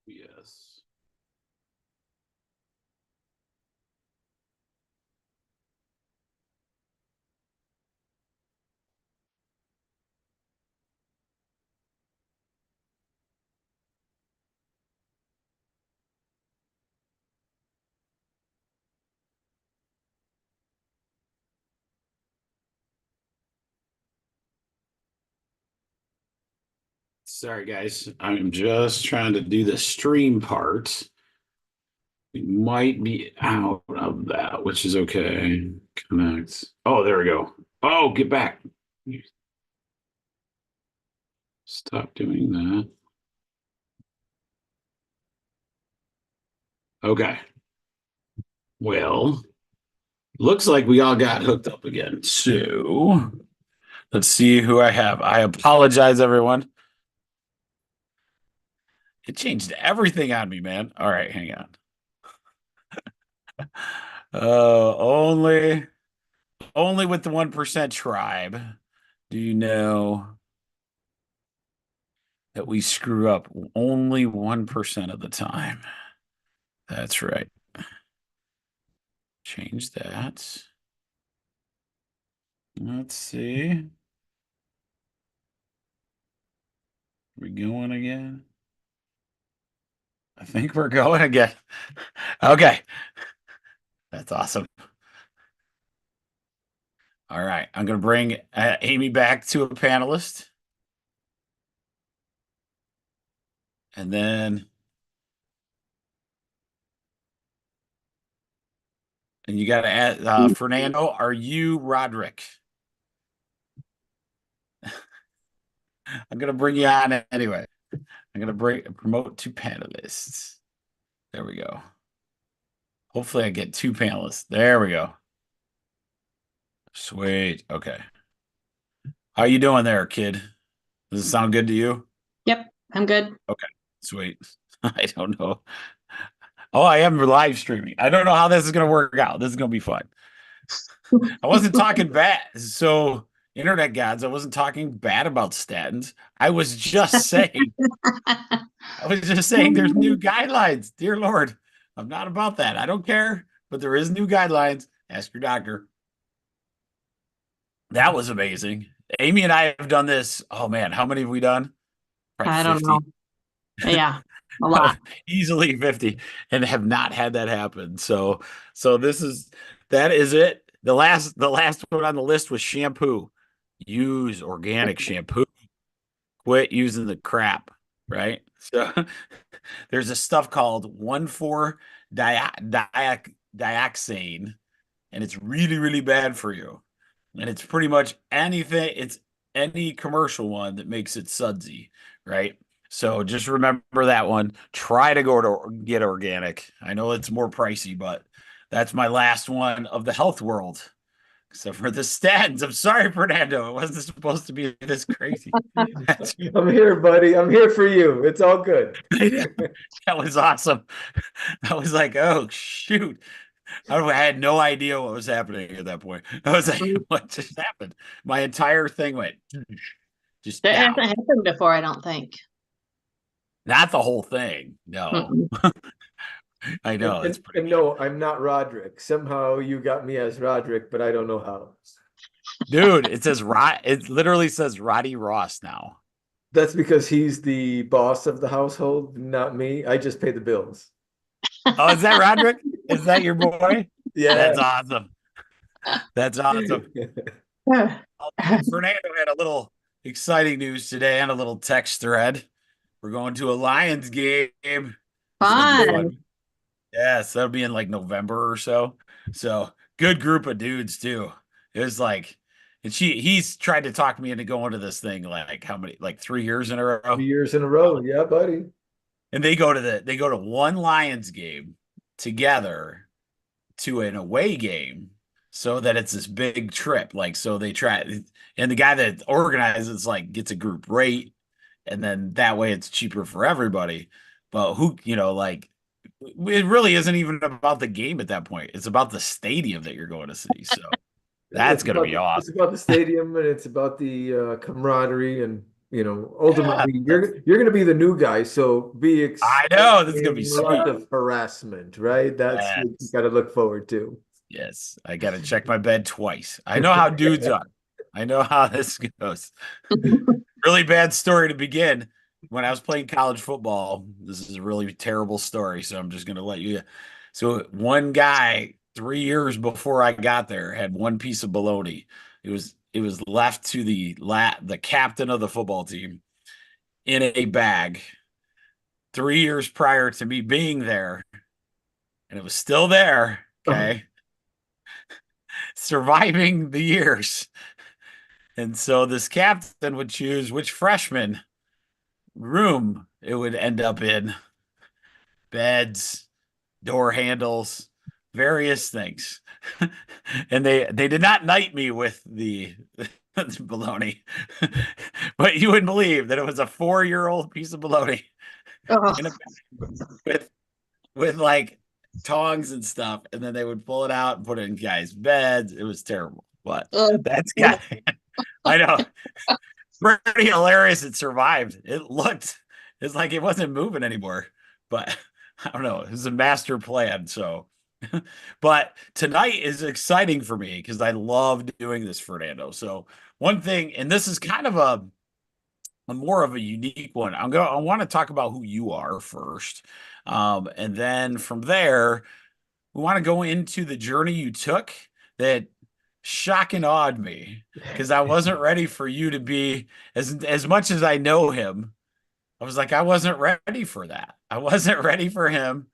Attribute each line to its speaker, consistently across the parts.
Speaker 1: Yes. Sorry, guys. I'm just trying to do the stream part. We might be out of that, which is okay. Connect. Oh, there we go. Oh, get back. Stop doing that. Okay. Well, looks like we all got hooked up again. So let's see who I have. I apologize, everyone. It changed everything on me, man. All right, hang on. Only with the 1% tribe do you know that we screw up only 1% of the time. That's right. Change that. Let's see. We going again? I think we're going again. Okay. That's awesome. All right. I'm going to bring Amy back to a panelist. And then, and you got to add Fernando, are you Roderick? I'm going to bring you on anyway. I'm going to promote to panelists. There we go. Hopefully I get 2 panelists. There we go. Sweet. Okay. How you doing there, kid? Does it sound good to you?
Speaker 2: Yep, I'm good.
Speaker 1: Okay. Sweet. I don't know. Oh, I am live streaming. I don't know how this is going to work out. This is going to be fun. I wasn't talking bad. So, internet gods, I wasn't talking bad about statins. I was just saying, there's new guidelines. Dear Lord, I'm not about that. I don't care, but there is new guidelines. Ask your doctor. That was amazing. Amy and I have done this. Oh man, how many have we done? Probably
Speaker 2: I don't
Speaker 1: 50.
Speaker 2: know. Yeah, a lot.
Speaker 1: Easily 50, and have not had that happen. So that is it. The last one on the list was shampoo. Use organic shampoo. Quit using the crap, right? So there's a stuff called 1,4-dioxane, and it's really, really bad for you. And it's pretty much anything, it's any commercial one that makes it sudsy, right? So just remember that one. Try to go to get organic. I know it's more pricey, but that's my last one of the health world. Except for the statins. I'm sorry, Fernando. It wasn't supposed to be this crazy.
Speaker 3: I'm here, buddy. I'm here for you. It's all good.
Speaker 1: That was awesome. I was like, oh shoot. I had no idea what was happening at that point. I was like, what just happened? My entire thing went just
Speaker 2: That
Speaker 1: down.
Speaker 2: hasn't happened before, I don't think.
Speaker 1: Not the whole thing. No.
Speaker 2: Mm-mm.
Speaker 1: I know. It's pretty
Speaker 3: And no, I'm not Roderick. Somehow you got me as Roderick, but I don't know how.
Speaker 1: dude, it literally says Roddy Ross now.
Speaker 3: That's because he's the boss of the household, not me. I just pay the bills.
Speaker 1: Oh, is that Roderick? Is that your boy?
Speaker 3: Yeah.
Speaker 1: That's awesome. That's awesome. Fernando had a little exciting news today and a little text thread. We're going to a Lions game. It's gonna be
Speaker 2: Fun.
Speaker 1: fun. Yes, that'll be in like November or so. So good group of dudes too. It was like, and he's tried to talk me into going to this thing like how many, like 3 years in a row.
Speaker 3: 3 years in a row. Yeah, buddy.
Speaker 1: And they go to one Lions game together to an away game so that it's this big trip. Like, so they try, and the guy that organizes like gets a group rate, and then that way it's cheaper for everybody. But like, it really isn't even about the game at that point. It's about the stadium that you're going to see. So that's
Speaker 3: It's
Speaker 1: going to
Speaker 3: about
Speaker 1: be awesome.
Speaker 3: it's about the stadium and it's about the camaraderie and
Speaker 1: Yeah,
Speaker 3: ultimately you're gonna be the new guy, so be
Speaker 1: I know this is gonna be
Speaker 3: expecting lots
Speaker 1: sweet.
Speaker 3: of harassment, right? That's what you
Speaker 1: Yes,
Speaker 3: got to look forward to.
Speaker 1: yes. I gotta check my bed twice. I know how dudes are. I know how this goes. Really bad story to begin. When I was playing college football, this is a really terrible story, so I'm just gonna let you. So one guy, 3 years before I got there, had one piece of bologna. It was left to the captain of the football team in a bag 3 years prior to me being there, and it was still there.
Speaker 3: Oh,
Speaker 1: Okay, surviving the years. And so this captain would choose which freshman room it would end up in, beds, door handles, various things. And they did not knight me with the bologna, but you wouldn't believe that it was a 4-year-old piece of bologna
Speaker 2: Oh,
Speaker 1: in a with like tongs and stuff, and then they would pull it out and put it in guys' beds. It was terrible, but
Speaker 2: oh,
Speaker 1: that's got. I know, pretty hilarious. It survived. It's like it wasn't moving anymore, but I don't know. It was a master plan. So, but tonight is exciting for me because I love doing this, Fernando. So one thing, and this is kind of a more of a unique one. I want to talk about who you are first, and then from there we want to go into the journey you took that shock and awed me because I wasn't ready for you to be as much as I know him. I was like, I wasn't ready for that. I wasn't ready for him.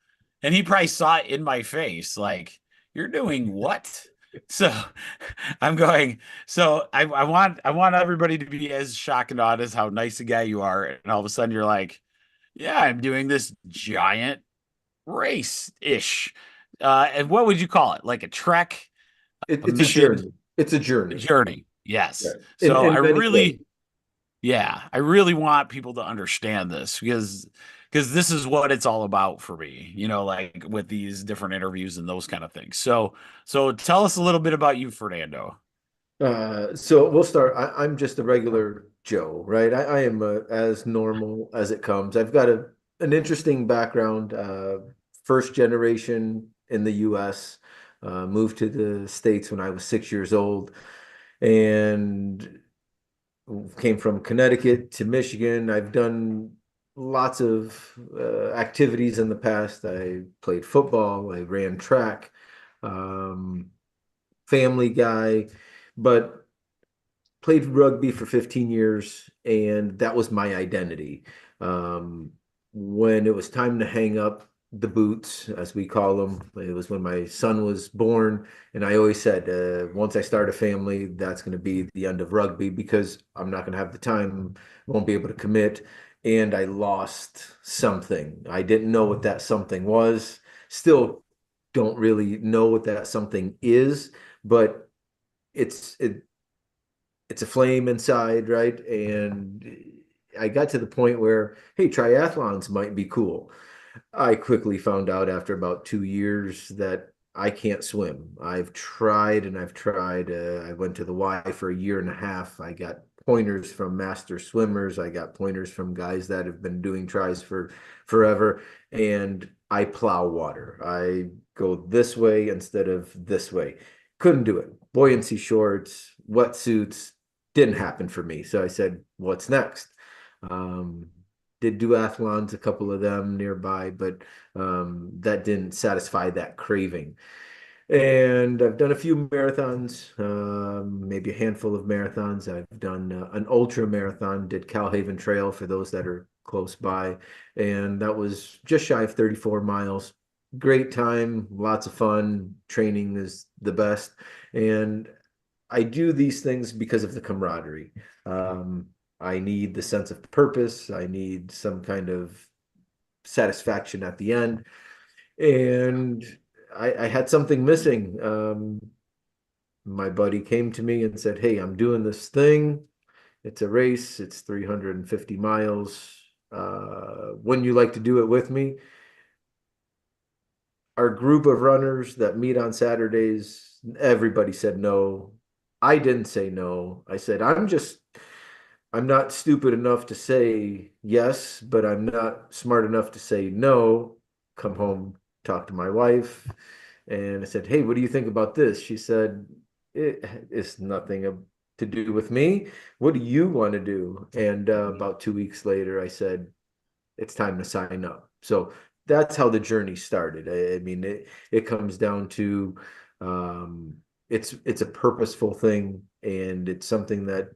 Speaker 1: And he probably saw it in my face, like, you're doing what? So I'm going, so I want everybody to be as shocked and awed as how nice a guy you are. And all of a sudden you're like, yeah, I'm doing this giant race-ish. And what would you call it? Like a trek, a
Speaker 3: it's a
Speaker 1: mission,
Speaker 3: journey. It's a
Speaker 1: a
Speaker 3: journey.
Speaker 1: journey.
Speaker 3: Yeah.
Speaker 1: Yes.
Speaker 3: In
Speaker 1: So I
Speaker 3: many ways.
Speaker 1: really, yeah, I really want people to understand this because this is what it's all about for me, like with these different interviews and those kind of things. So tell us a little bit about you, Fernando.
Speaker 3: So we'll start. I'm just a regular Joe, right? I am as normal as it comes. I've got an interesting background. First generation in the U.S. Moved to the States when I was 6 years old, and came from Connecticut to Michigan. I've done lots of activities in the past. I played football. I ran track. Um, Family guy, but played rugby for 15 years, and that was my identity. Um, when it was time to hang up the boots, as we call them, it was when my son was born, and I always said, once I start a family, that's going to be the end of rugby because I'm not going to have the time, won't be able to commit, and I lost something. I didn't know what that something was. Still don't really know what that something is, but it's it it's a flame inside, right? And I got to the point where, hey, triathlons might be cool. I quickly found out after about 2 years that I can't swim. I've tried and I've tried. I went to the Y for a year and a half. I got pointers from master swimmers. I got pointers from guys that have been doing tries for forever. And I plow water. I go this way instead of this way. Couldn't do it. Buoyancy shorts, wetsuits, didn't happen for me. So I said, what's next? Um, did duathlons, a couple of them nearby, but that didn't satisfy that craving. And I've done a few marathons, maybe a handful of marathons. I've done an ultra marathon, did Calhaven Trail for those that are close by, and that was just shy of 34 miles. Great time, lots of fun. Training is the best, and I do these things because of the camaraderie. Um, I need the sense of purpose. I need some kind of satisfaction at the end. And I had something missing. My buddy came to me and said, hey, I'm doing this thing. It's a race, it's 350 miles. Wouldn't you like to do it with me? Our group of runners that meet on Saturdays, everybody said no. I didn't say no. I said, I'm not stupid enough to say yes, but I'm not smart enough to say no. Come home, talk to my wife, and I said, "Hey, what do you think about this?" She said, "It's nothing to do with me. What do you want to do?" And about 2 weeks later, I said, "It's time to sign up." So that's how the journey started. I mean, it comes down to um, it's a purposeful thing, and it's something that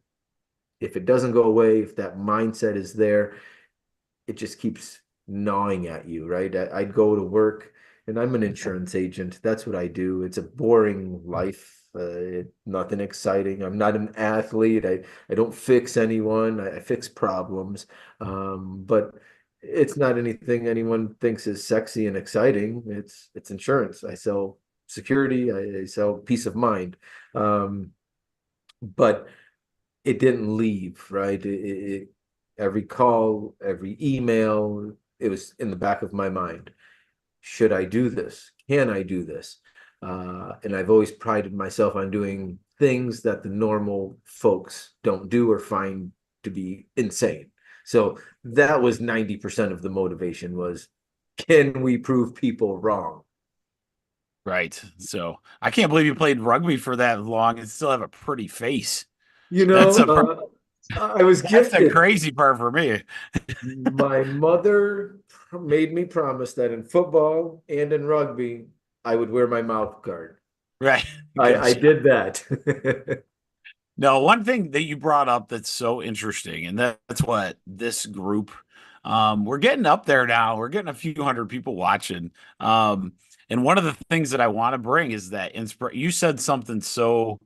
Speaker 3: if it doesn't go away, if that mindset is there, it just keeps gnawing at you, right? I'd go to work and I'm an insurance agent. That's what I do. It's a boring life. Nothing exciting. I'm not an athlete. I don't fix anyone. I fix problems. But it's not anything anyone thinks is sexy and exciting. It's insurance. I sell security. I sell peace of mind. But it didn't leave, right? Every call, every email, it was in the back of my mind. Should I do this? Can I do this? And I've always prided myself on doing things that the normal folks don't do or find to be insane. So that was 90% of the motivation was, can we prove people wrong?
Speaker 1: Right. So I can't believe you played rugby for that long and still have a pretty face.
Speaker 3: You
Speaker 1: That's
Speaker 3: know,
Speaker 1: a
Speaker 3: I was
Speaker 1: that's the
Speaker 3: gifted.
Speaker 1: crazy part for me.
Speaker 3: My mother made me promise that in football and in rugby, I would wear my mouth guard.
Speaker 1: Right.
Speaker 3: I,
Speaker 1: Good
Speaker 3: I
Speaker 1: job.
Speaker 3: did that.
Speaker 1: No, one thing that you brought up that's so interesting, and that's what this group, we're getting up there now. We're getting a few hundred people watching. And one of the things that I want to bring is that you said something so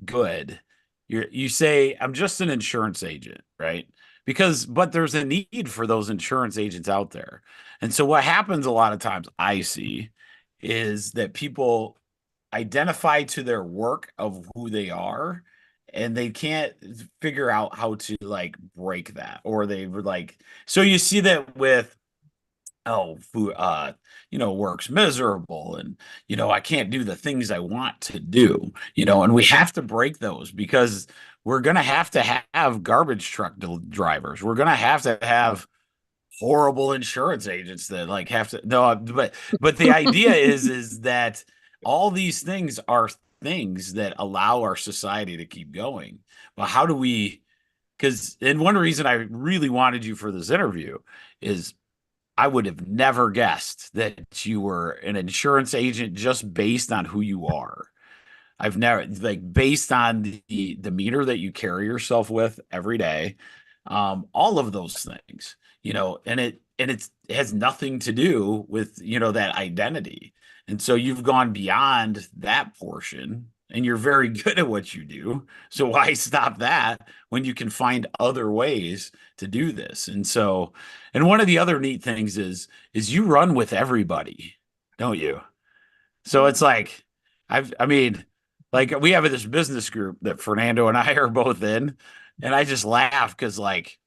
Speaker 1: good. You say, I'm just an insurance agent, right? But there's a need for those insurance agents out there. And so what happens a lot of times I see is that people identify to their work of who they are and they can't figure out how to like break that, or they were like, so you see that with, oh, food, work's miserable, and I can't do the things I want to do, and we have to break those because we're gonna have to have garbage truck drivers. We're gonna have to have horrible insurance agents that like have to no, but the idea is that all these things are things that allow our society to keep going. But how do we, because and one reason I really wanted you for this interview is I would have never guessed that you were an insurance agent just based on who you are. I've never, like, based on the demeanor that you carry yourself with every day, all of those things, it has nothing to do with, that identity. And so you've gone beyond that portion and you're very good at what you do. So why stop that when you can find other ways to do this? And one of the other neat things is you run with everybody, don't you? So it's like, I mean, like we have this business group that Fernando and I are both in, and I just laugh because like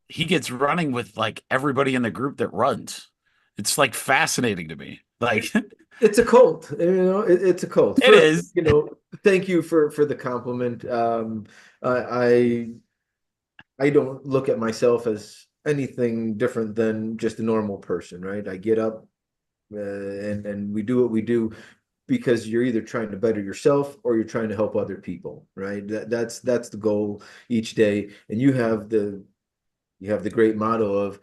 Speaker 1: he gets running with like everybody in the group that runs. It's like fascinating to me. Like
Speaker 3: It's a cult, it's a cult.
Speaker 1: it
Speaker 3: First,
Speaker 1: is.
Speaker 3: thank you for the compliment. I I don't look at myself as anything different than just a normal person, right? I get up and we do what we do because you're either trying to better yourself or you're trying to help other people, right? That's the goal each day. And you have the great motto of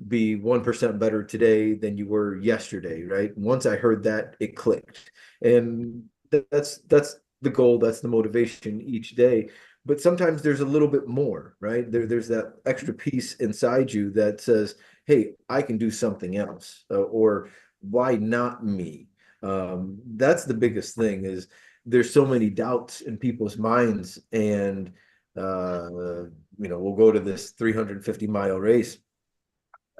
Speaker 3: be 1% better today than you were yesterday, right? Once I heard that, it clicked. And that's the goal, that's the motivation each day. But sometimes there's a little bit more, right? There's that extra piece inside you that says, hey, I can do something else, or why not me? That's the biggest thing is there's so many doubts in people's minds, and we'll go to this 350-mile race.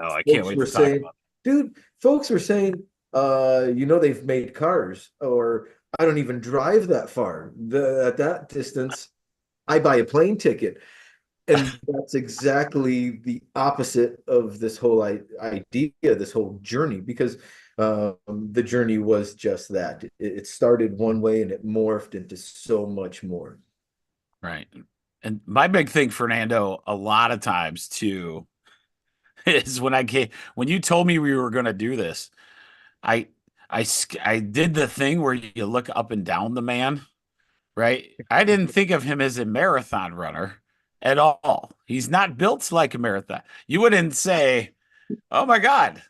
Speaker 1: Oh, I can't
Speaker 3: Folks
Speaker 1: wait
Speaker 3: were
Speaker 1: to talk
Speaker 3: saying,
Speaker 1: about
Speaker 3: dude, folks were saying, they've made cars, or I don't even drive that far. At that distance, I buy a plane ticket. And that's exactly the opposite of this whole idea, this whole journey, because the journey was just that. It started one way and it morphed into so much more.
Speaker 1: it. Right. And my big thing, Fernando, a lot of times too, is when you told me we were going to do this, I, I did the thing where you look up and down the man, right? I didn't think of him as a marathon runner at all. He's not built like a marathon. You wouldn't say, "Oh my God,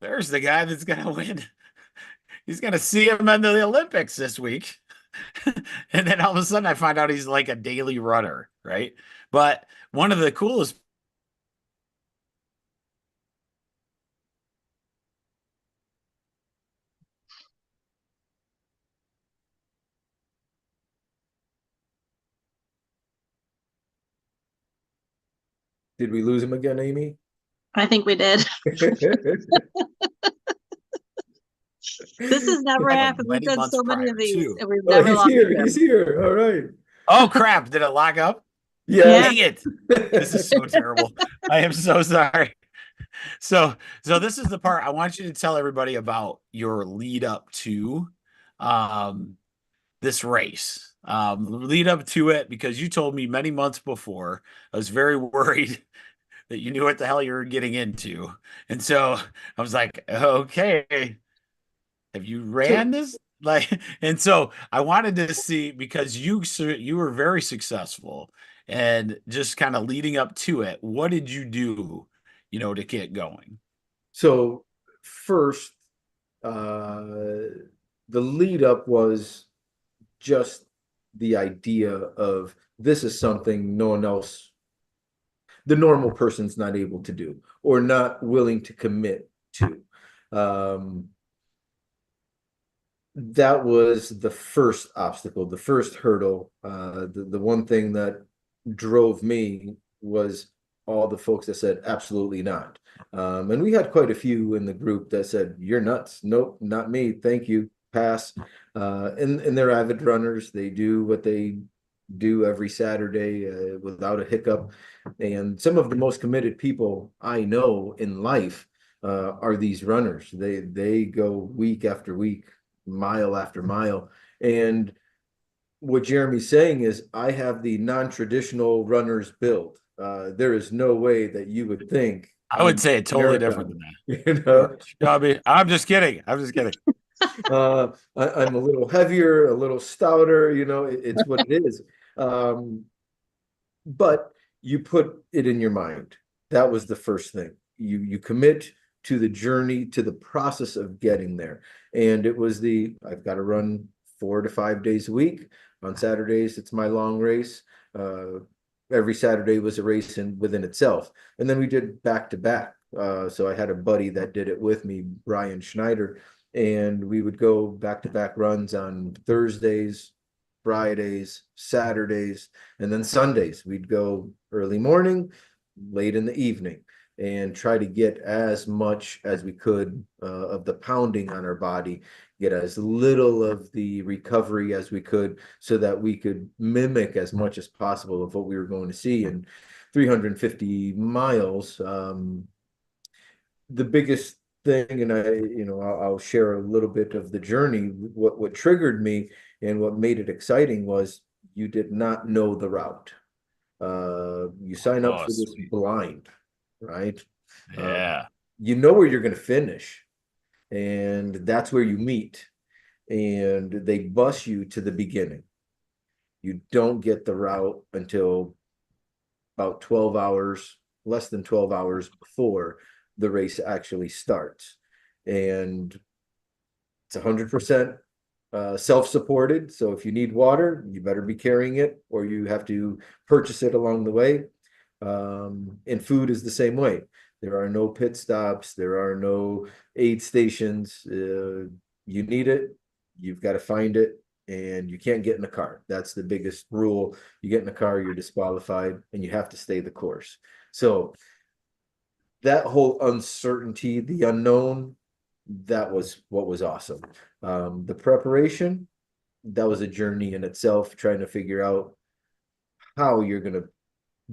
Speaker 1: there's the guy that's going to win. He's going to see him in the Olympics this week." And then all of a sudden I find out he's like a daily runner, right? But one of the coolest.
Speaker 3: Did we lose him again, Amy?
Speaker 2: I think we did. This has never
Speaker 1: Like
Speaker 2: happened. We've
Speaker 1: many
Speaker 2: done
Speaker 1: months
Speaker 2: so many of
Speaker 1: prior
Speaker 2: these
Speaker 1: too.
Speaker 2: and we've
Speaker 3: Oh,
Speaker 2: never
Speaker 3: he's
Speaker 2: lost
Speaker 3: here. He's
Speaker 2: him.
Speaker 3: here. All right.
Speaker 1: Oh crap! Did it lock up?
Speaker 3: Yes.
Speaker 2: Yeah.
Speaker 1: Dang it! This is so terrible. I am so sorry. So, so this is the part I want you to tell everybody about your lead up to um, this race. Lead up to it because you told me many months before. I was very worried that you knew what the hell you were getting into, and so I was like, okay, have you
Speaker 3: So
Speaker 1: ran this? Like, and so I wanted to see because you were very successful and just kind of leading up to it. What did you do, to get going?
Speaker 3: so first, uh, the lead up was just the idea of this is something no one else, the normal person's not able to do or not willing to commit to. Um, that was the first obstacle, the first hurdle. The one thing that drove me was all the folks that said absolutely not. And we had quite a few in the group that said, "You're nuts. Nope, not me. Thank you. Pass." And they're avid runners. They do what they do every Saturday without a hiccup. And some of the most committed people I know in life are these runners. They go week after week, mile after mile. And what Jeremy's saying is, I have the non-traditional runner's build. There is no way that you would think
Speaker 1: I would
Speaker 3: I'm
Speaker 1: say it totally different
Speaker 3: marathon.
Speaker 1: than that.
Speaker 3: You
Speaker 1: You're
Speaker 3: know,
Speaker 1: chubby. I'm just kidding. I'm just kidding.
Speaker 3: I'm a little heavier, a little stouter. It's what it is. Um, but you put it in your mind. That was the first thing. You commit to the journey, to the process of getting there. And it was I've got to run 4 to 5 days a week. On Saturdays, it's my long race. Every Saturday was a race within itself. And then we did back to back. So I had a buddy that did it with me, Brian Schneider, and we would go back to back runs on Thursdays, Fridays, Saturdays, and then Sundays. We'd go early morning, late in the evening, and try to get as much as we could of the pounding on our body, get as little of the recovery as we could, so that we could mimic as much as possible of what we were going to see in 350 miles. The biggest thing, and I'll share a little bit of the journey. What triggered me and what made it exciting was you did not know the route. You sign up
Speaker 1: Oh,
Speaker 3: for this
Speaker 1: sweet.
Speaker 3: blind, right? Uh,
Speaker 1: Yeah.
Speaker 3: you know where you're going to finish, and that's where you meet. And they bus you to the beginning. You don't get the route until about 12 hours, less than 12 hours before the race actually starts. And it's 100% self-supported. So if you need water, you better be carrying it, or you have to purchase it along the way. And food is the same way. There are no pit stops. There are no aid stations. You need it, you've got to find it, and you can't get in a car. That's the biggest rule. You get in a car, you're disqualified, and you have to stay the course. So that whole uncertainty, the unknown, that was what was awesome. The preparation, that was a journey in itself, trying to figure out how you're going to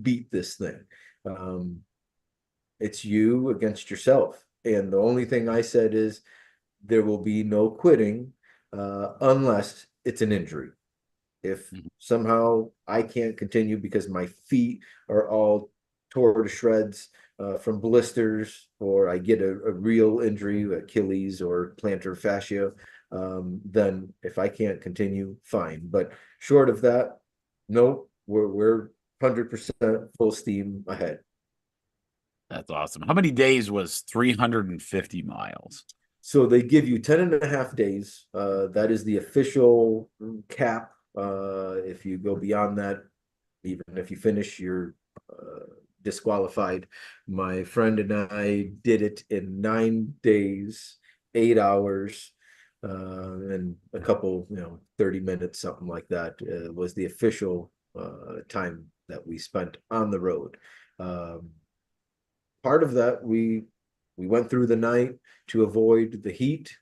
Speaker 3: beat this thing. Um, it's you against yourself. And the only thing I said is there will be no quitting unless it's an injury. If
Speaker 1: Mhm.
Speaker 3: somehow I can't continue because my feet are all tore to shreds from blisters, or I get a real injury, Achilles or plantar fascia, then if I can't continue, fine. But short of that, no, we're 100% full steam ahead.
Speaker 1: That's awesome. How many days was 350 miles?
Speaker 3: So they give you 10 and a half days. That is the official cap. If you go beyond that, even if you finish, you're disqualified. My friend and I did it in 9 days, 8 hours, and a couple, 30 minutes, something like that, was the official time that we spent on the road. Um, Part of that, we went through the night to avoid the heat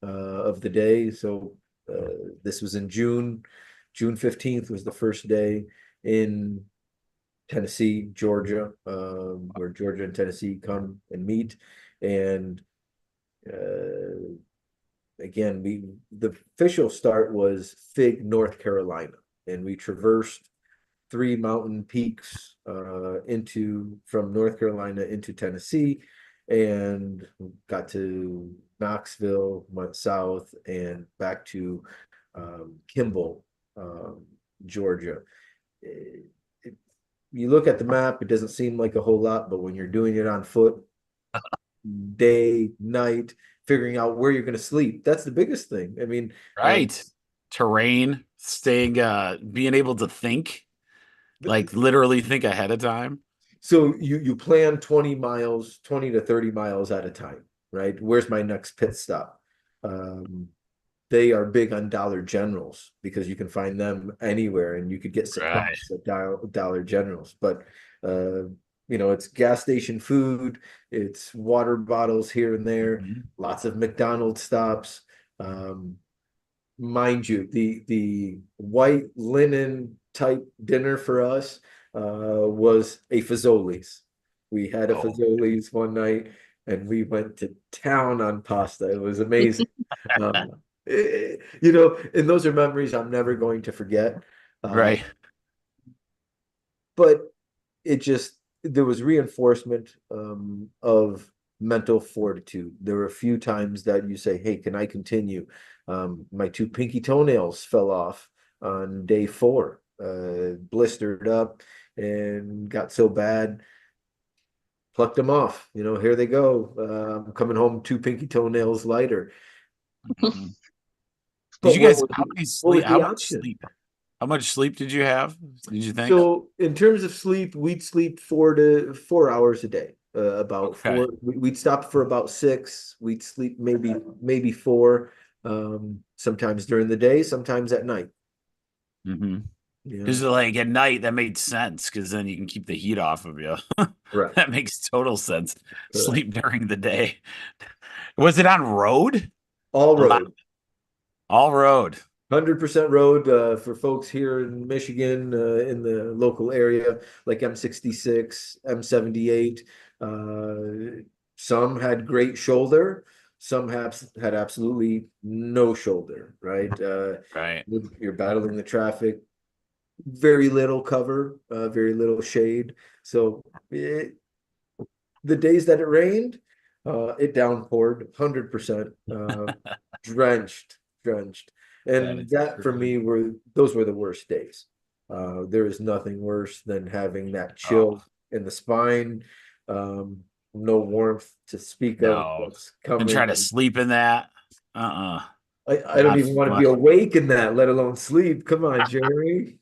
Speaker 3: of the day. So this was in June. June 15th was the first day in Tennessee, Georgia, where Georgia and Tennessee come and meet. And uh, again, the official start was Fig, North Carolina, and we traversed three mountain peaks into from North Carolina into Tennessee, and got to Knoxville, went south, and back to Kimball, Georgia. It, you look at the map, it doesn't seem like a whole lot, but when you're doing it on foot, day, night, figuring out where you're going to sleep, that's the biggest thing. I mean,
Speaker 1: Right. Terrain, staying, being able to think, like literally think ahead of time.
Speaker 3: so you plan 20 miles, 20 to 30 miles at a time, right? Where's my next pit stop? Um, they are big on Dollar Generals because you can find them anywhere, and you could get
Speaker 1: Right.
Speaker 3: supplies at Dollar Generals. But uh, it's gas station food, it's water bottles here and there,
Speaker 1: Mhm.
Speaker 3: lots of McDonald's stops. Um, Mind you, the white linen type dinner for us was a Fazoli's. We had a
Speaker 1: Oh,
Speaker 3: Fazoli's one night, and we went to town on pasta. It was amazing. And those are memories I'm never going to forget. Uh,
Speaker 1: right.
Speaker 3: but it just there was reinforcement of mental fortitude. There were a few times that you say, "Hey, can I continue?" My two pinky toenails fell off on day four, blistered up, and got so bad, plucked them off. Here they go. I'm coming home two pinky toenails lighter.
Speaker 1: Mhm. Did
Speaker 3: But
Speaker 1: you
Speaker 3: what
Speaker 1: guys,
Speaker 3: was
Speaker 1: how
Speaker 3: the,
Speaker 1: many
Speaker 3: what
Speaker 1: sleep,
Speaker 3: was
Speaker 1: how
Speaker 3: the
Speaker 1: much
Speaker 3: option?
Speaker 1: sleep? How much sleep did you have? Did you think?
Speaker 3: So in terms of sleep, we'd sleep 4 to 4 hours a day. About
Speaker 1: Okay.
Speaker 3: four, we'd stop for about six. We'd sleep maybe four. Sometimes during the day, sometimes at night.
Speaker 1: Mm-hmm.
Speaker 3: Yeah,
Speaker 1: Because like at night, that made sense because then you can keep the heat off of you.
Speaker 3: correct,
Speaker 1: That makes total sense.
Speaker 3: correct.
Speaker 1: Sleep during the day. Was it on road?
Speaker 3: All
Speaker 1: A lot,
Speaker 3: road,
Speaker 1: all road.
Speaker 3: 100% road for folks here in Michigan, in the local area, like M66, M78. Some had great shoulder, some have had absolutely no shoulder, right?
Speaker 1: Right.
Speaker 3: You're battling the traffic, very little cover, very little shade. So the days that it rained, it downpoured 100%, drenched.
Speaker 1: That
Speaker 3: And
Speaker 1: is
Speaker 3: that for
Speaker 1: crazy.
Speaker 3: me those were the worst days. There is nothing worse than having that
Speaker 1: Oh,
Speaker 3: chill in the spine, no warmth to speak of
Speaker 1: no.
Speaker 3: what's
Speaker 1: And
Speaker 3: coming.
Speaker 1: try to sleep in that. Uh-uh.
Speaker 3: I don't
Speaker 1: Not
Speaker 3: even want to be
Speaker 1: fun.
Speaker 3: awake in that, let alone sleep. Come on, Jeremy.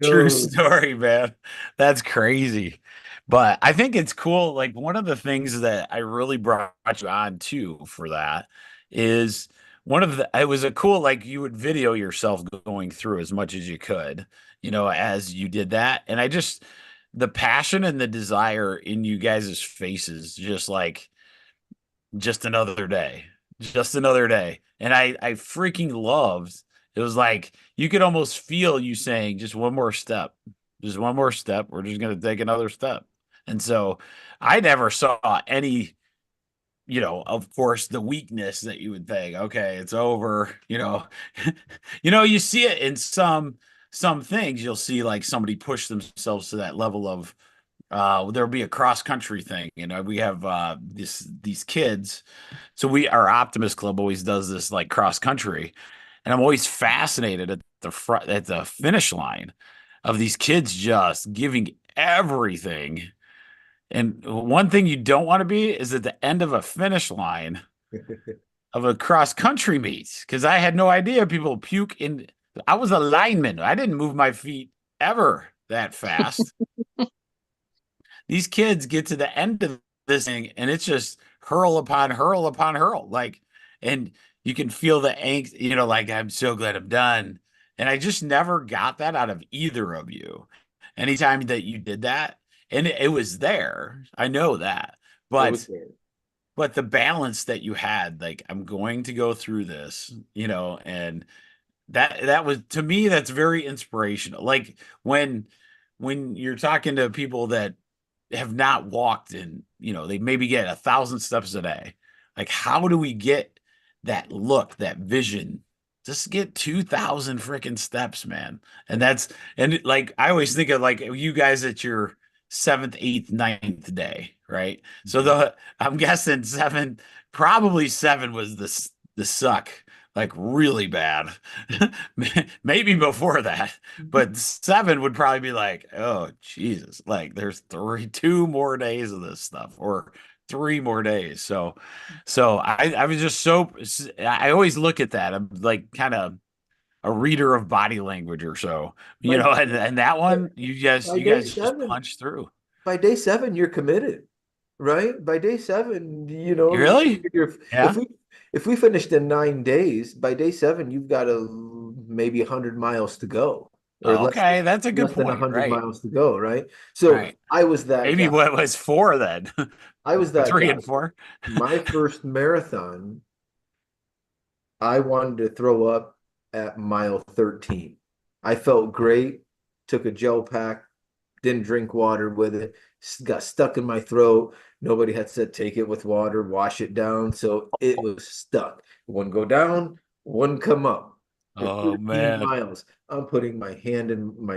Speaker 1: True
Speaker 3: No.
Speaker 1: story, man. That's crazy. But I think it's cool. Like one of the things that I really brought you on to for that is it was a cool, like you would video yourself going through as much as you could, as you did that. And the passion and the desire in you guys' faces, just another day, just another day. And I freaking loved it. Was like you could almost feel you saying just one more step, just one more step. We're just gonna take another step. And so I never saw any of course, the weakness that you would think, okay, it's over, you see it in some things. You'll see like somebody push themselves to that level of there'll be a cross country thing. We have these kids. So our Optimist Club always does this like cross country, and I'm always fascinated at the front at the finish line of these kids just giving everything. And one thing you don't want to be is at the end of a finish line of a cross country meet, because I had no idea people puke in. I was a lineman. I didn't move my feet ever that fast. These kids get to the end of this thing and it's just hurl upon hurl upon hurl. Like, and you can feel the angst, like, I'm so glad I'm done. And I just never got that out of either of you. Anytime that you did that, and it was there, I know that.
Speaker 3: It was
Speaker 1: But
Speaker 3: there.
Speaker 1: but the balance that you had, like, I'm going to go through this, and that was, to me, that's very inspirational. Like when you're talking to people that have not walked in, they maybe get 1,000 steps a day. Like, how do we get that look, that vision? Just get 2,000 freaking steps, man. And like, I always think of like you guys at your seventh, eighth, ninth day, right? So
Speaker 3: Mhm.
Speaker 1: I'm guessing probably seven was the suck, like really bad. Maybe before that, but seven would probably be like, oh Jesus, like there's 2 more days of this stuff, or 3 more days. So I was just so, I always look at that. I'm like kind of a reader of body language or so,
Speaker 3: By
Speaker 1: and that one,
Speaker 3: by
Speaker 1: you
Speaker 3: day
Speaker 1: guys just
Speaker 3: seven,
Speaker 1: punch through.
Speaker 3: by day seven, you're committed, right? By day seven,
Speaker 1: You really?
Speaker 3: if
Speaker 1: Yeah.
Speaker 3: we finished in 9 days, by day seven, you've got maybe 100 miles to go, or
Speaker 1: Okay, that's a good
Speaker 3: less than a
Speaker 1: point.
Speaker 3: hundred
Speaker 1: Right.
Speaker 3: miles to go, right? So
Speaker 1: Right.
Speaker 3: I was that
Speaker 1: Maybe
Speaker 3: guy.
Speaker 1: what was four then?
Speaker 3: I was that
Speaker 1: Three
Speaker 3: guy.
Speaker 1: and four.
Speaker 3: My first marathon, I wanted to throw up at mile 13. I felt great, took a gel pack, didn't drink water with it, got stuck in my throat. Nobody had said take it with water, wash it down. So it was stuck. One go down, one come up for
Speaker 1: Oh
Speaker 3: 13
Speaker 1: man.
Speaker 3: miles. I'm putting my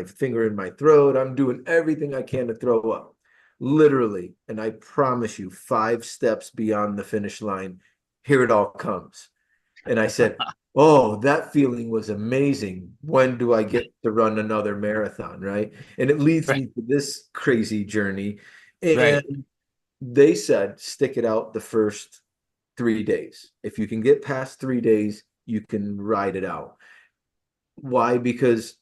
Speaker 3: finger in my throat. I'm doing everything I can to throw up. Literally. And I promise you, 5 steps beyond the finish line, here it all comes. And I said, oh, that feeling was amazing. When do I get to run another marathon? Right. And it leads
Speaker 1: Right.
Speaker 3: me to this crazy journey.
Speaker 1: Right.
Speaker 3: And they said, stick it out the first 3 days. If you can get past 3 days, you can ride it out. Why? Because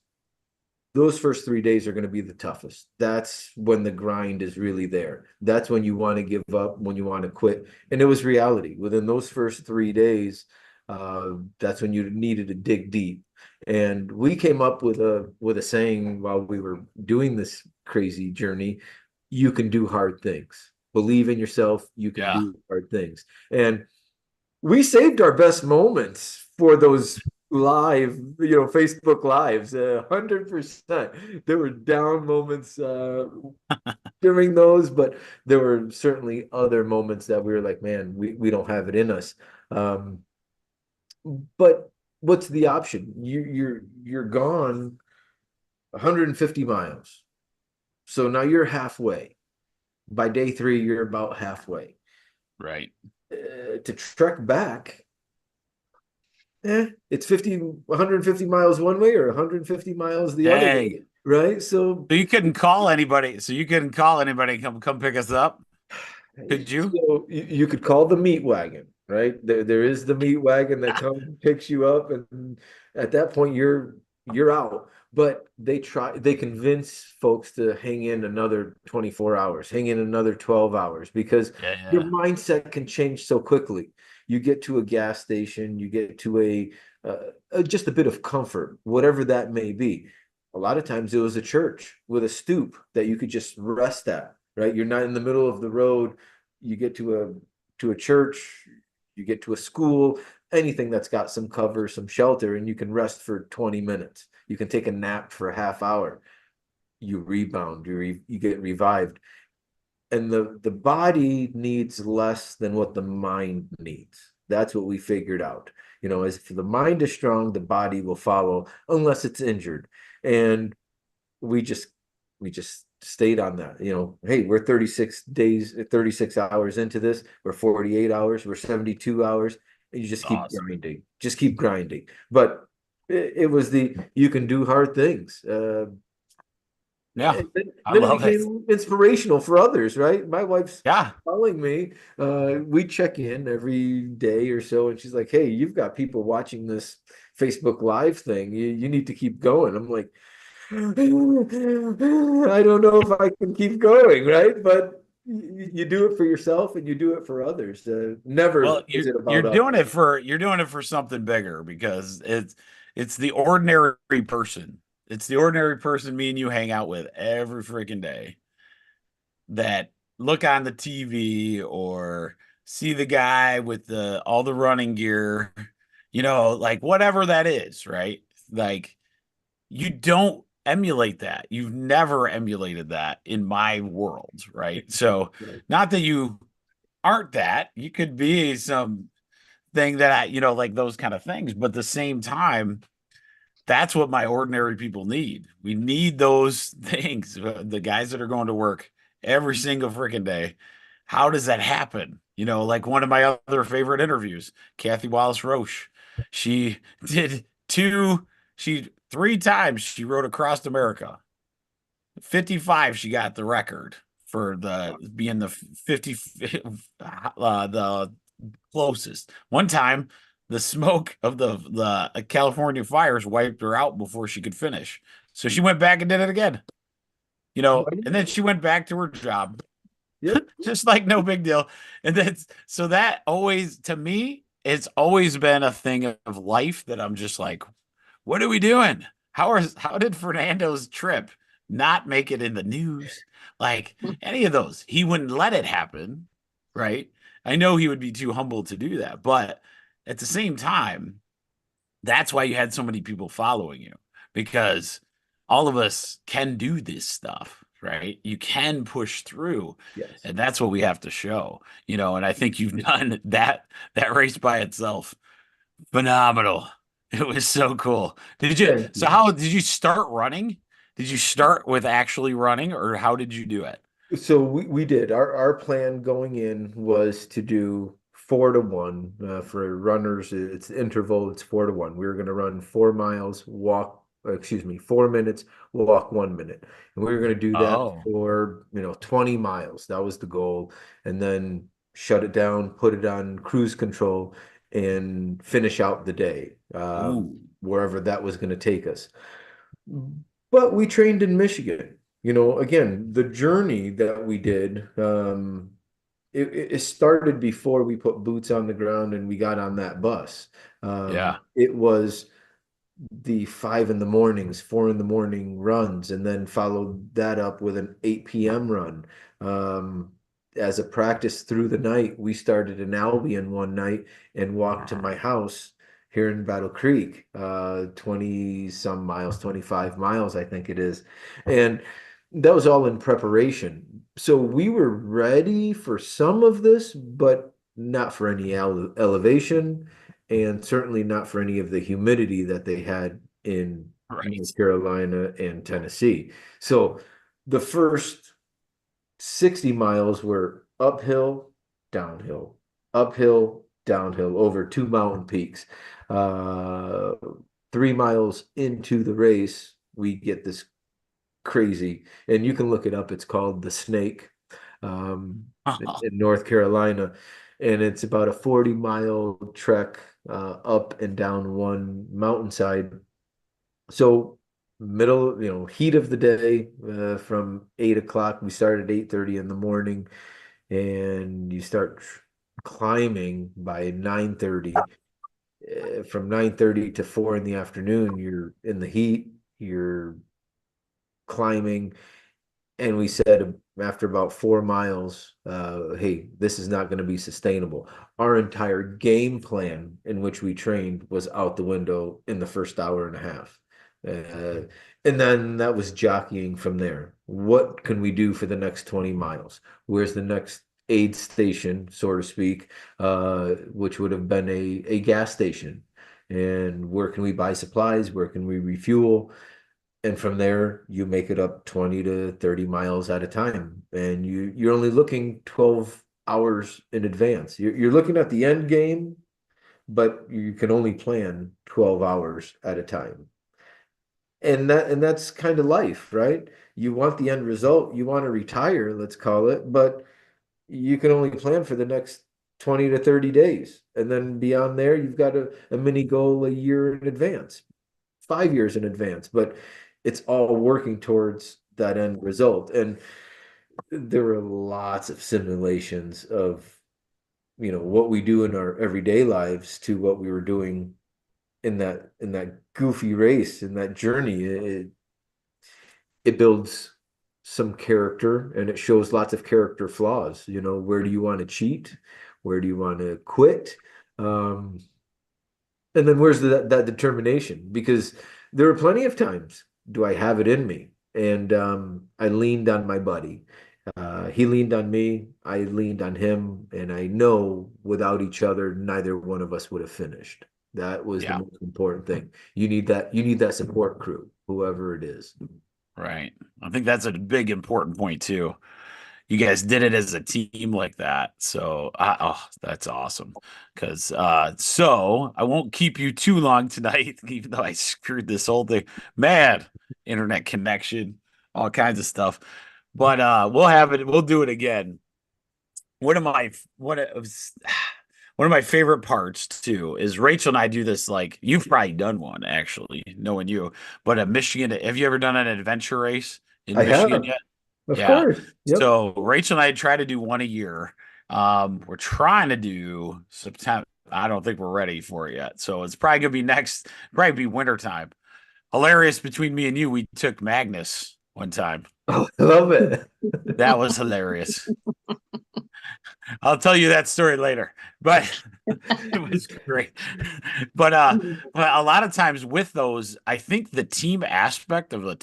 Speaker 3: those first 3 days are going to be the toughest. That's when the grind is really there. That's when you want to give up, when you want to quit. And it was reality. Within those first 3 days, that's when you needed to dig deep. And we came up with a saying while we were doing this crazy journey: you can do hard things. Believe in yourself, you can
Speaker 1: Yeah.
Speaker 3: do hard things. And we saved our best moments for those live, Facebook lives. 100%. There were down moments during those, but there were certainly other moments that we were like, man, we don't have it in us. Um, but what's the option? You're gone 150 miles. So now you're halfway. By day three, you're about halfway.
Speaker 1: Right.
Speaker 3: To trek back, it's 150 miles one way or 150 miles the other
Speaker 1: Dang.
Speaker 3: way, right? So,
Speaker 1: So you couldn't call anybody. So you couldn't call anybody come pick us up. Could you?
Speaker 3: you could call the meat wagon, right? There is the meat wagon that comes and picks you up, and at that point you're out. But they convince folks to hang in another 24 hours, hang in another 12 hours, because
Speaker 1: Yeah.
Speaker 3: your
Speaker 1: Yeah.
Speaker 3: mindset can change so quickly. You get to a gas station, you get to just a bit of comfort, whatever that may be. A lot of times it was a church with a stoop that you could just rest at, right? You're not in the middle of the road. You get to a church, you get to a school, anything that's got some cover, some shelter, and you can rest for 20 minutes. You can take a nap for a half hour. You rebound, you get revived. and the body needs less than what the mind needs. That's what we figured out. As if the mind is strong, the body will follow unless it's injured. And we just we just stayed on that. Hey, we're 36 days, 36 hours into this. We're 48 hours, we're 72 hours. And you just keep
Speaker 1: Awesome.
Speaker 3: grinding, just keep grinding. But it was you can do hard things.
Speaker 1: Yeah,
Speaker 3: And then,
Speaker 1: I
Speaker 3: then it
Speaker 1: love it.
Speaker 3: became inspirational for others, right? My wife's
Speaker 1: Yeah.
Speaker 3: telling me, we check in every day or so, and she's like, "Hey, you've got people watching this Facebook Live thing. You need to keep going." I'm like, I don't know if I can keep going, right? But you do it for yourself and you do it for others.
Speaker 1: Well,
Speaker 3: Never is
Speaker 1: you're
Speaker 3: it
Speaker 1: you're
Speaker 3: about us.
Speaker 1: doing it for you're doing it for something bigger because it's the ordinary person. It's the ordinary person me and you hang out with every freaking day that look on the TV or see the guy with the all the running gear, like whatever that is, right? Like you don't emulate that. You've never emulated that in my world, right? So
Speaker 3: Right.
Speaker 1: not that you aren't that, you could be some thing that like those kind of things, but at the same time, that's what my ordinary people need. We need those things. The guys that are going to work every single freaking day. How does that happen? Like one of my other favorite interviews, Kathy Wallace Roche. She did three times she rode across America. 55, she got the record for the being the 50, the closest. One time, the smoke of the California fires wiped her out before she could finish. So she went back and did it again, and then she went back to her job,
Speaker 3: Yep.
Speaker 1: just like no big deal. And that's so that always, to me, it's always been a thing of life that I'm just like, what are we doing? How did Fernando's trip not make it in the news? Like any of those, he wouldn't let it happen, right? I know he would be too humble to do that, but at the same time, that's why you had so many people following you because all of us can do this stuff, right? You can push through,
Speaker 3: Yes.
Speaker 1: and that's what we have to show, and I think you've done that race by itself. Phenomenal. It was so cool.
Speaker 3: Thank
Speaker 1: So
Speaker 3: you.
Speaker 1: how did you start running? Did you start with actually running or how did you do it?
Speaker 3: So we did. Our plan going in was to do 4-1 for runners. It's interval. It's 4-1. We were going to run 4 miles, walk. Excuse me, 4 minutes, walk 1 minute, and we were going to do that
Speaker 1: Oh,
Speaker 3: for 20 miles. That was the goal, and then shut it down, put it on cruise control, and finish out the day
Speaker 1: ooh,
Speaker 3: wherever that was going to take us. But we trained in Michigan. Again, the journey that we did, it started before we put boots on the ground and we got on that bus.
Speaker 1: yeah.
Speaker 3: It was the 5 in the mornings, 4 in the morning runs, and then followed that up with an 8 p.m. run. Um, as a practice through the night, we started in Albion one night and walked to my house here in Battle Creek, 20 some miles, 25 miles, I think it is. And that was all in preparation. So we were ready for some of this, but not for any elevation and certainly not for any of the humidity that they had in
Speaker 1: Right.
Speaker 3: North Carolina and Tennessee. So the first 60 miles were downhill, uphill, downhill over two mountain peaks. Uh, 3 miles into the race, we get this crazy, and you can look it up. It's called the Snake um, in North Carolina, and it's about a 40-mile trek up and down one mountainside. So middle, heat of the day from 8 o'clock. We start at 8:30 in the morning, and you start climbing by 9:30. From 9:30 to 4 in the afternoon, you're in the heat. You're climbing. And we said after about 4 miles, hey, this is not going to be sustainable. Our entire game plan in which we trained was out the window in the first hour and a half. Uh, and then that was jockeying from there. What can we do for the next 20 miles? Where's the next aid station, so to speak, which would have been a gas station? And where can we buy supplies? Where can we refuel? And from there, you make it up 20 to 30 miles at a time. And you're only looking 12 hours in advance. You're looking at the end game, but you can only plan 12 hours at a time. And that's kind of life, right? You want the end result, you want to retire, let's call it, but you can only plan for the next 20 to 30 days. And then beyond there, you've got a mini goal a year in advance, 5 years in advance, but it's all working towards that end result. And there were lots of simulations of, what we do in our everyday lives to what we were doing in that goofy race, in that journey. It builds some character and it shows lots of character flaws. Where do you want to cheat? Where do you want to quit? Um, and then where's that determination? Because there are plenty of times, do I have it in me? And I leaned on my buddy. He leaned on me, I leaned on him, and I know without each other, neither one of us would have finished. That was the
Speaker 1: Yeah,
Speaker 3: most important thing. You need that support crew, whoever it is.
Speaker 1: right. I think that's a big important point too. You guys did it as a team like that. So, oh, that's awesome. Because, so I won't keep you too long tonight, even though I screwed this whole thing. Man, internet connection, all kinds of stuff. But we'll do it again. One of my one of one of my favorite parts too is Rachel and I do this, like you've probably done one actually, knowing you, but a Michigan, have you ever done an adventure race in
Speaker 3: I
Speaker 1: Michigan
Speaker 3: have,
Speaker 1: yet?
Speaker 3: of
Speaker 1: Yeah.
Speaker 3: course. Yep.
Speaker 1: So Rachel and I try to do one a year. We're trying to do September. I don't think we're ready for it yet. So it's probably gonna be probably be winter time. Hilarious between me and you, we took Magnus one time.
Speaker 3: Oh, I love it.
Speaker 1: That was hilarious. I'll tell you that story later. But it was great. But a lot of times with those, I think the team aspect of a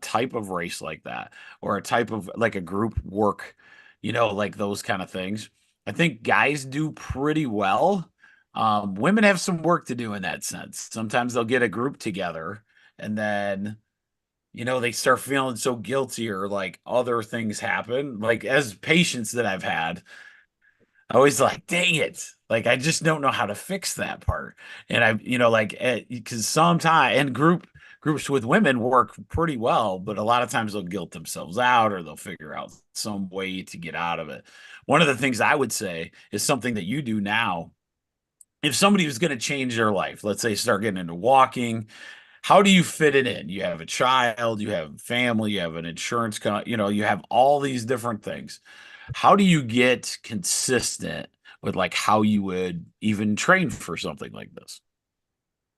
Speaker 1: type of race like that, or a type of like a group work, like those kind of things, I think guys do pretty well. Women have some work to do in that sense. Sometimes they'll get a group together and then they start feeling so guilty or like other things happen. Like as patients that I've had, I always like, dang it. Like, I just don't know how to fix that part. And like, because sometimes, and groups with women work pretty well, but a lot of times they'll guilt themselves out or they'll figure out some way to get out of it. One of the things I would say is something that you do now. If somebody was going to change their life, let's say start getting into walking, how do you fit it in? You have a child, you have family, you have an insurance you have all these different things. How do you get consistent with like how you would even train for something like this?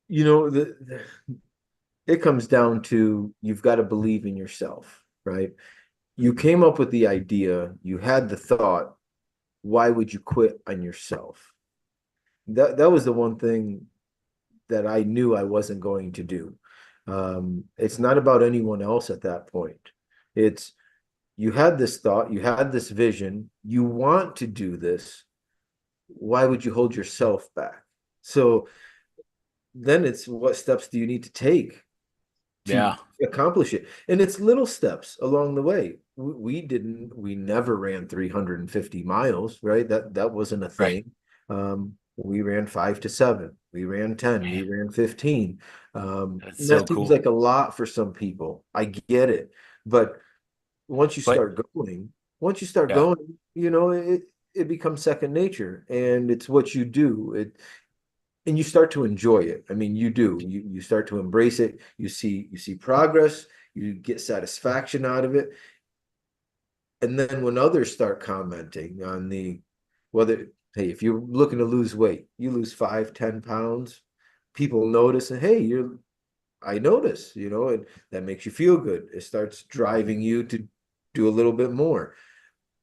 Speaker 3: You know, it comes down to you've got to believe in yourself, right? You came up with the idea, you had the thought, why would you quit on yourself? That was the one thing that I knew I wasn't going to do. It's not about anyone else at that point. It's you had this thought, you had this vision, you want to do this. Why would you hold yourself back? So then it's what steps do you need to take to
Speaker 1: Yeah,
Speaker 3: accomplish it? And it's little steps along the way. We never ran 350 miles, right? That wasn't a
Speaker 1: right.
Speaker 3: thing. We ran 5 to 7, we ran 10, we
Speaker 1: Man,
Speaker 3: ran 15.
Speaker 1: that's
Speaker 3: And
Speaker 1: so
Speaker 3: that seems
Speaker 1: cool.
Speaker 3: like a lot for some people. I get it. But once you
Speaker 1: But
Speaker 3: start going, once you start
Speaker 1: yeah,
Speaker 3: going, it becomes second nature and it's what you do. And you start to enjoy it. I mean, you do. You start to embrace it. You see progress, you get satisfaction out of it. And then when others start commenting on whether, hey, if you're looking to lose weight, you lose 5, 10 pounds, people notice, and hey, I notice, and that makes you feel good. It starts driving you to do a little bit more.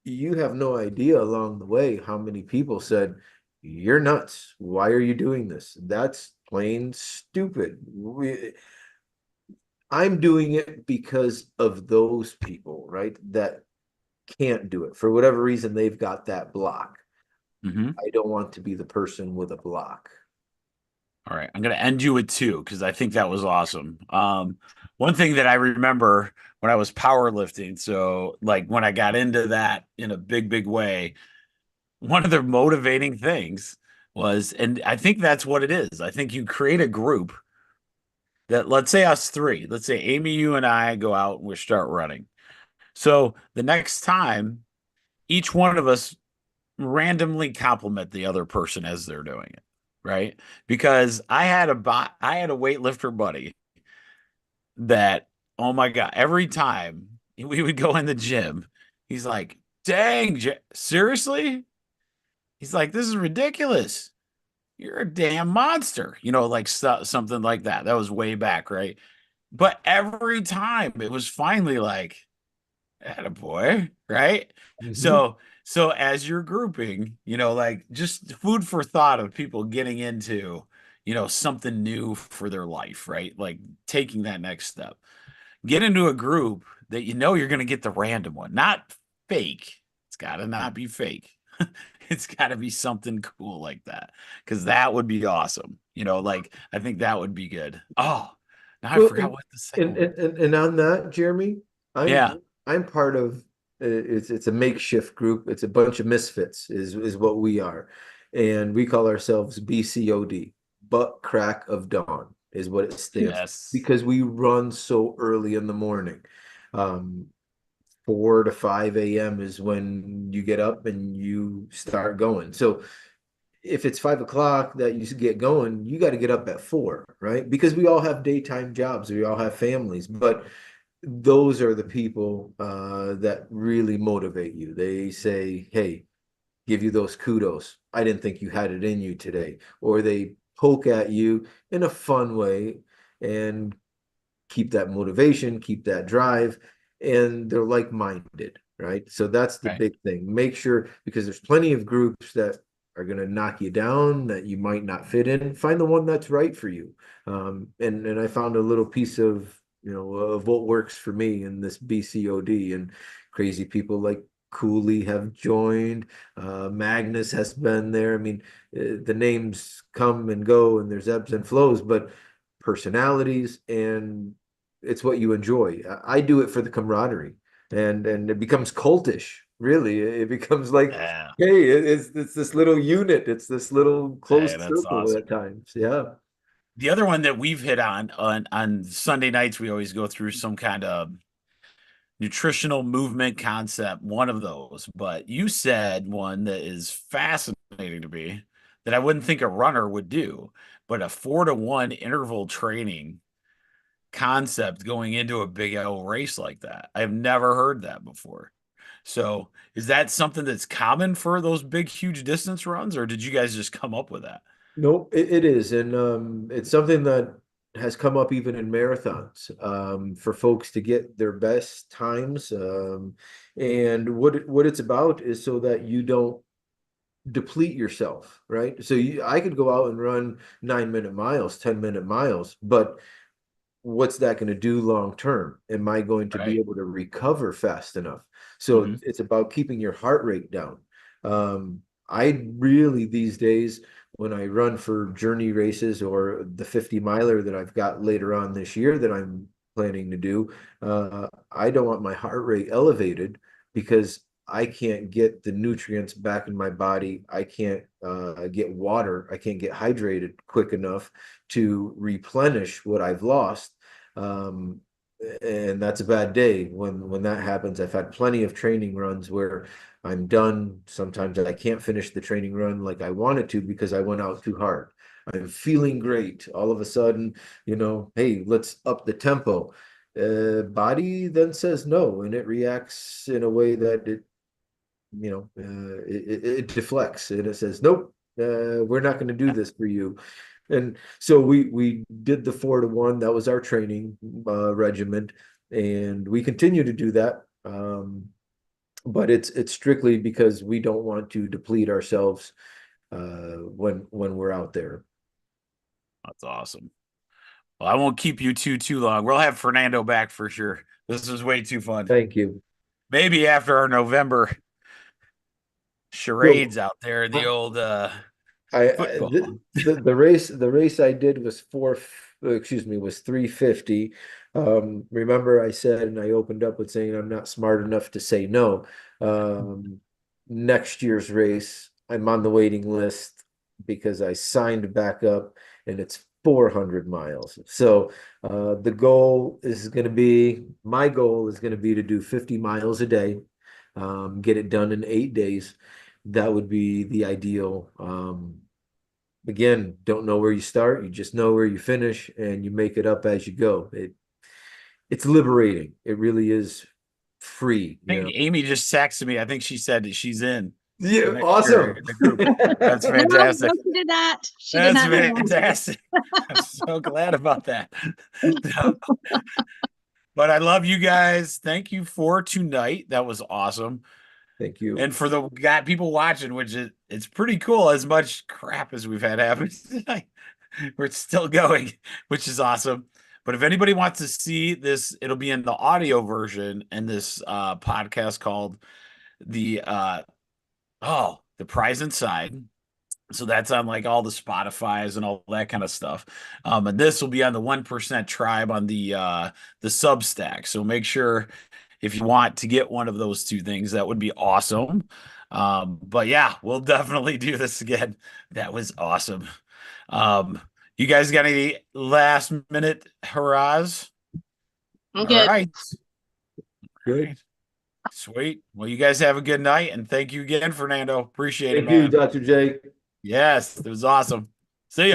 Speaker 3: You have no idea along the way how many people said, "You're nuts. Why are you doing this? That's plain stupid." I'm doing it because of those people, right? That can't do it for whatever reason. They've got that block.
Speaker 1: Hmm.
Speaker 3: I don't want to be the person with a block.
Speaker 1: All right, I'm gonna end you with two because I think that was awesome. One thing that I remember when I was powerlifting, so like when I got into that in a big, big way, one of the motivating things was, and I think that's what it is. I think you create a group that, let's say us three, let's say Amy, you and I go out and we start running. So the next time, each one of us randomly compliment the other person as they're doing it, right? Because I had a weightlifter buddy that, oh my God, every time we would go in the gym, he's like, dang, seriously? He's like, this is ridiculous. You're a damn monster, like something like that. That was way back, right? But every time it was finally like, attaboy, right?
Speaker 3: Mhm.
Speaker 1: So as you're grouping, like just food for thought of people getting into, something new for their life, right? Like taking that next step. Get into a group that you're going to get the random one, not fake. It's got to not be fake. It's got to be something cool like that because that would be awesome. Like I think that would be good. Oh, now I
Speaker 3: Well,
Speaker 1: forgot what the
Speaker 3: and,
Speaker 1: second one.
Speaker 3: and and and on that, Jeremy, I'm
Speaker 1: Yeah.
Speaker 3: I'm part of it's a makeshift group. It's a bunch of misfits is what we are. And we call ourselves BCOD, Butt Crack of Dawn is what it stands for,
Speaker 1: Yes.
Speaker 3: because we run so early in the morning. Um, 4 to 5 a.m. is when you get up and you start going. So if it's 5 o'clock that you get going, you got to get up at 4, right? Because we all have daytime jobs, we all have families, but those are the people that really motivate you. They say, hey, give you those kudos. I didn't think you had it in you today. Or they poke at you in a fun way and keep that motivation, keep that drive, and they're like-minded, right? So that's the
Speaker 1: Right.
Speaker 3: big thing. Make sure, because there's plenty of groups that are going to knock you down that you might not fit in. Find the one that's right for you. And I found a little piece of of what works for me in this BCOD, and crazy people like Cooley have joined. Magnus has been there. I mean, the names come and go, and there's ebbs and flows, but personalities, and it's what you enjoy. I do it for the camaraderie, and it becomes cultish. Really, it becomes like,
Speaker 1: Yeah.
Speaker 3: hey, it's this little unit. It's this little
Speaker 1: Hey,
Speaker 3: closed
Speaker 1: that's
Speaker 3: circle
Speaker 1: awesome.
Speaker 3: at times. Yeah.
Speaker 1: The other one that we've hit on Sunday nights, we always go through some kind of nutritional movement concept, one of those. But you said one that is fascinating to me that I wouldn't think a runner would do, but a 4-to-1 interval training concept going into a big L race like that. I've never heard that before. So, is that something that's common for those big, huge distance runs, or did you guys just come up with that?
Speaker 3: No, it is, and it's something that has come up even in marathons, for folks to get their best times. And what it's about is so that you don't deplete yourself, right? So I could go out and run 9-minute miles, 10-minute miles, but what's that going to do long term? Am I going to be
Speaker 1: Right.
Speaker 3: able to recover fast enough? So
Speaker 1: Hmm.
Speaker 3: it's about keeping your heart rate down. I really, these days, when I run for journey races or the 50 miler that I've got later on this year that I'm planning to do, I don't want my heart rate elevated because I can't get the nutrients back in my body. I can't get water. I can't get hydrated quick enough to replenish what I've lost. Um, and that's a bad day when that happens. I've had plenty of training runs where I'm done. Sometimes I can't finish the training run like I wanted to because I went out too hard. I'm feeling great. All of a sudden, hey, let's up the tempo. Body then says no, and it reacts in a way that it deflects and it says, nope, we're not going to do this for you. And so we did the 4-to-1. That was our training regimen, and we continue to do that. But it's strictly because we don't want to deplete ourselves when we're out there.
Speaker 1: That's awesome. Well, I won't keep you too long. We'll have Fernando back for sure. This was way too fun.
Speaker 3: Thank you.
Speaker 1: Maybe after our November
Speaker 3: So
Speaker 1: charades out there in the
Speaker 3: I,
Speaker 1: old
Speaker 3: I
Speaker 1: football.
Speaker 3: the race I did was was 350. Remember I said, and I opened up with saying I'm not smart enough to say no. Next year's race, I'm on the waiting list because I signed back up and it's 400 miles. So my goal is going to be to do 50 miles a day, get it done in 8 days. That would be the ideal. Again, don't know where you start, you just know where you finish, and you make it up as you go. It's liberating. It really is free,
Speaker 1: I think Amy just texted me. I think she said that she's in for
Speaker 3: Yeah,
Speaker 1: next year
Speaker 3: awesome.
Speaker 1: in the group. That's
Speaker 2: No,
Speaker 1: fantastic.
Speaker 2: no, she did not. She did
Speaker 1: That's
Speaker 2: not do that.
Speaker 1: fantastic. I'm so glad about that. But I love you guys. Thank you for tonight. That was awesome.
Speaker 3: Thank you.
Speaker 1: And for the people watching, which it's pretty cool. As much crap as we've had happen tonight, we're still going, which is awesome. But if anybody wants to see this, it'll be in the audio version and this podcast called the the Prize Inside. So that's on like all the Spotify's and all that kind of stuff. And this will be on the 1% Tribe on the Substack. So make sure if you want to get one of those two things, that would be awesome. But yeah, we'll definitely do this again. That was awesome. Um, you guys got any last minute hurrahs?
Speaker 2: I'm
Speaker 1: All
Speaker 2: good.
Speaker 1: right. All
Speaker 3: Good.
Speaker 1: right. Sweet. Well, you guys have a good night and thank you again, Fernando. Appreciate it,
Speaker 3: Thank you,
Speaker 1: man.
Speaker 3: Dr. J.
Speaker 1: Yes, it was awesome. See ya.